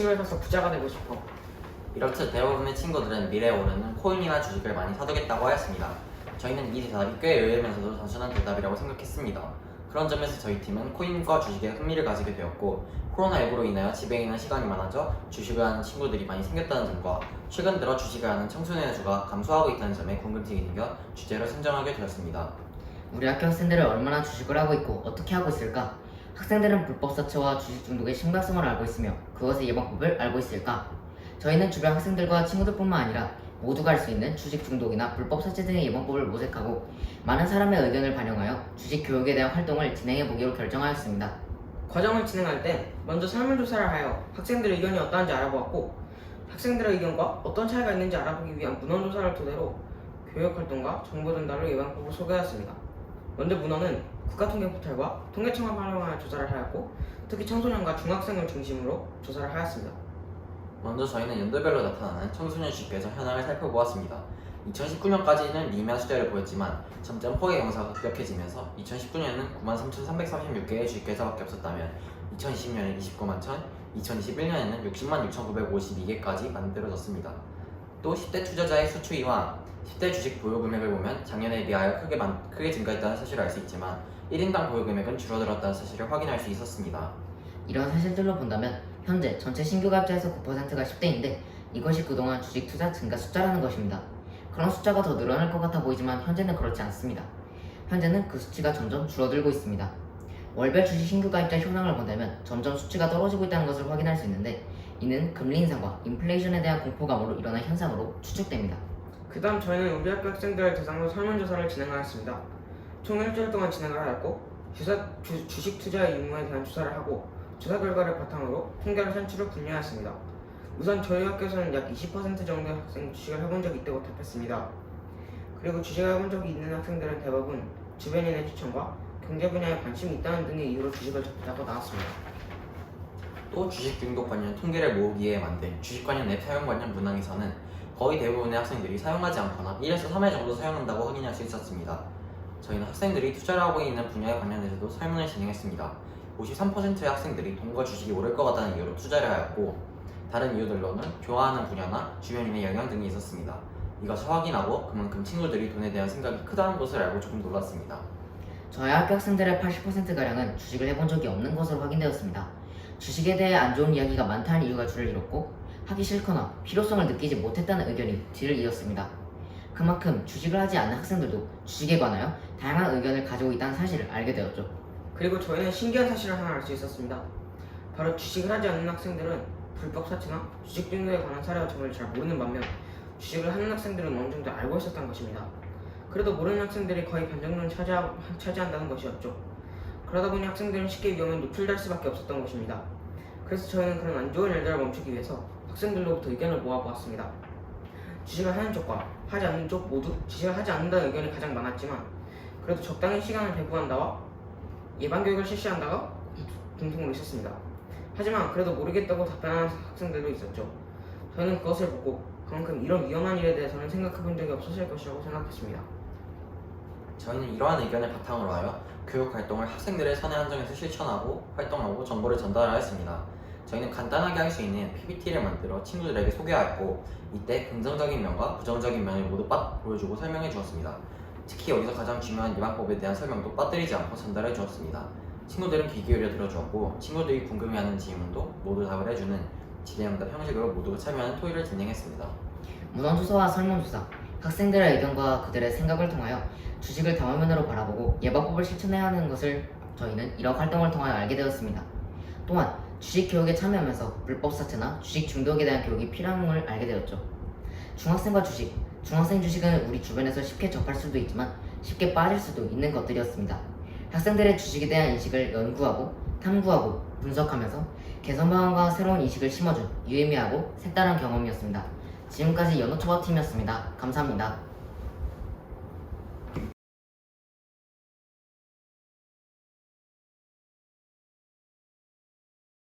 주식을 사서 부자가 되고 싶어. 이렇듯 대부분의 친구들은 미래에 오르는 코인이나 주식을 많이 사두겠다고 하였습니다. 저희는 이 대답이 꽤 의외면서도 단순한 대답이라고 생각했습니다. 그런 점에서 저희 팀은 코인과 주식에 흥미를 가지게 되었고, 코로나19로 인하여 집에 있는 시간이 많아져 주식을 하는 친구들이 많이 생겼다는 점과 최근 들어 주식을 하는 청소년의 수가 감소하고 있다는 점에 궁금증이 생겨 주제를 선정하게 되었습니다. 우리 학교 학생들은 얼마나 주식을 하고 있고 어떻게 하고 있을까? 학생들은 불법 사채와 주식 중독의 심각성을 알고 있으며 그것의 예방법을 알고 있을까? 저희는 주변 학생들과 친구들뿐만 아니라 모두가 할 수 있는 주식 중독이나 불법 사채 등의 예방법을 모색하고 많은 사람의 의견을 반영하여 주식 교육에 대한 활동을 진행해 보기로 결정하였습니다. 과정을 진행할 때 먼저 설문조사를 하여 학생들의 의견이 어떠한지 알아보았고, 학생들의 의견과 어떤 차이가 있는지 알아보기 위한 문헌조사를 토대로 교육활동과 정보 전달을 예방법을 소개하였습니다. 먼저 문헌은 국가통계포털과 통계청을 활용하여 조사를 하였고, 특히 청소년과 중학생을 중심으로 조사를 하였습니다. 먼저 저희는 연도별로 나타나는 청소년 주식 계정 현황을 살펴보았습니다. 2019년까지는 미미한 숫자를 보였지만 점점 포의 영상가 급격해지면서 2019년에는 93,336개의 주식 계좌밖에 없었다면 2020년엔 29만 1,000, 2021년에는 60만 6,952개까지 만들어졌습니다. 또 10대 투자자의 수추위와 10대 주식 보유 금액을 보면 작년에 비하여 크게 증가했다는 사실을 알 수 있지만 1인당 보유 금액은 줄어들었다는 사실을 확인할 수 있었습니다. 이런 사실들로 본다면 현재 전체 신규 가입자에서 9%가 10대인데 이것이 그동안 주식 투자 증가 숫자라는 것입니다. 그런 숫자가 더 늘어날 것 같아 보이지만 현재는 그렇지 않습니다. 현재는 그 수치가 점점 줄어들고 있습니다. 월별 주식 신규 가입자 현황을 본다면 점점 수치가 떨어지고 있다는 것을 확인할 수 있는데 이는 금리 인상과 인플레이션에 대한 공포감으로 일어난 현상으로 추측됩니다. 그 다음 저희는 우리 학교 학생들을 대상으로 설문조사를 진행하였습니다. 총 일주일 동안 진행을 하였고, 주식 투자의 유무에 대한 조사를 하고 조사 결과를 바탕으로 통계를 산출을 분류하였습니다. 우선 저희 학교에서는 약 20% 정도의 학생이 주식을 해본 적이 있다고 답했습니다. 그리고 주식을 해본 적이 있는 학생들은 대부분 주변인의 추천과 경제 분야에 관심이 있다는 등의 이유로 주식을 접했다고 나왔습니다. 또 주식 중독 관련 통계를 모으기 위해 만든 주식 관련 앱 사용 관련 문항에서는 거의 대부분의 학생들이 사용하지 않거나 1에서 3회 정도 사용한다고 확인할 수 있었습니다. 저희는 학생들이 투자를 하고 있는 분야에 관련해서도 설문을 진행했습니다. 53%의 학생들이 돈과 주식이 오를 것 같다는 이유로 투자를 하였고, 다른 이유들로는 좋아하는 분야나 주변인의 영향 등이 있었습니다. 이것을 확인하고 그만큼 친구들이 돈에 대한 생각이 크다는 것을 알고 조금 놀랐습니다. 저희 학교 학생들의 80%가량은 주식을 해본 적이 없는 것으로 확인되었습니다. 주식에 대해 안 좋은 이야기가 많다는 이유가 줄을 이뤘고 하기 싫거나 필요성을 느끼지 못했다는 의견이 뒤를 이었습니다. 그만큼 주식을 하지 않는 학생들도 주식에 관하여 다양한 의견을 가지고 있다는 사실을 알게 되었죠. 그리고 저희는 신기한 사실을 하나 알 수 있었습니다. 바로 주식을 하지 않는 학생들은 불법 사채나 주식 중독에 관한 사례와 정보를 잘 모르는 반면 주식을 하는 학생들은 어느 정도 알고 있었던 것입니다. 그래도 모르는 학생들이 거의 반정도를 차지한다는 것이었죠. 그러다 보니 학생들은 쉽게 위험에 노출될 수밖에 없었던 것입니다. 그래서 저희는 그런 안 좋은 일들을 멈추기 위해서 학생들로부터 의견을 모아보았습니다. 주식을 하는 쪽과 하지 않는 쪽 모두 주식을 하지 않는다는 의견이 가장 많았지만, 그래도 적당히 시간을 배분한다와 예방교육을 실시한다가 공통으로 있었습니다. 하지만 그래도 모르겠다고 답변하는 학생들도 있었죠. 저는 그것을 보고 그만큼 이런 위험한 일에 대해서는 생각해본 적이 없었을 것이라고 생각했습니다. 저희는 이러한 의견을 바탕으로 하여 교육 활동을 학생들의 선의 한정에서 실천하고 활동하고 정보를 전달하였습니다. 저희는 간단하게 할 수 있는 PPT를 만들어 친구들에게 소개하였고, 이때 긍정적인 면과 부정적인 면을 모두 보여주고 설명해 주었습니다. 특히 여기서 가장 중요한 예방법에 대한 설명도 빠뜨리지 않고 전달해 주었습니다. 친구들은 귀 기울여 들어주었고, 친구들이 궁금해하는 질문도 모두 답을 해주는 질의응답 형식으로 모두가 참여하는 토의를 진행했습니다. 문헌조사와 설문조사, 학생들의 의견과 그들의 생각을 통하여 주식을 다방면으로 바라보고 예방법을 실천해야 하는 것을 저희는 이런 활동을 통하여 알게 되었습니다. 또한 주식 교육에 참여하면서 불법 사채나 주식 중독에 대한 교육이 필요함을 알게 되었죠. 중학생과 주식, 중학생 주식은 우리 주변에서 쉽게 접할 수도 있지만 쉽게 빠질 수도 있는 것들이었습니다. 학생들의 주식에 대한 인식을 연구하고 탐구하고 분석하면서 개선 방안과 새로운 인식을 심어준 유의미하고 색다른 경험이었습니다. 지금까지 연호초밥팀이었습니다. 감사합니다.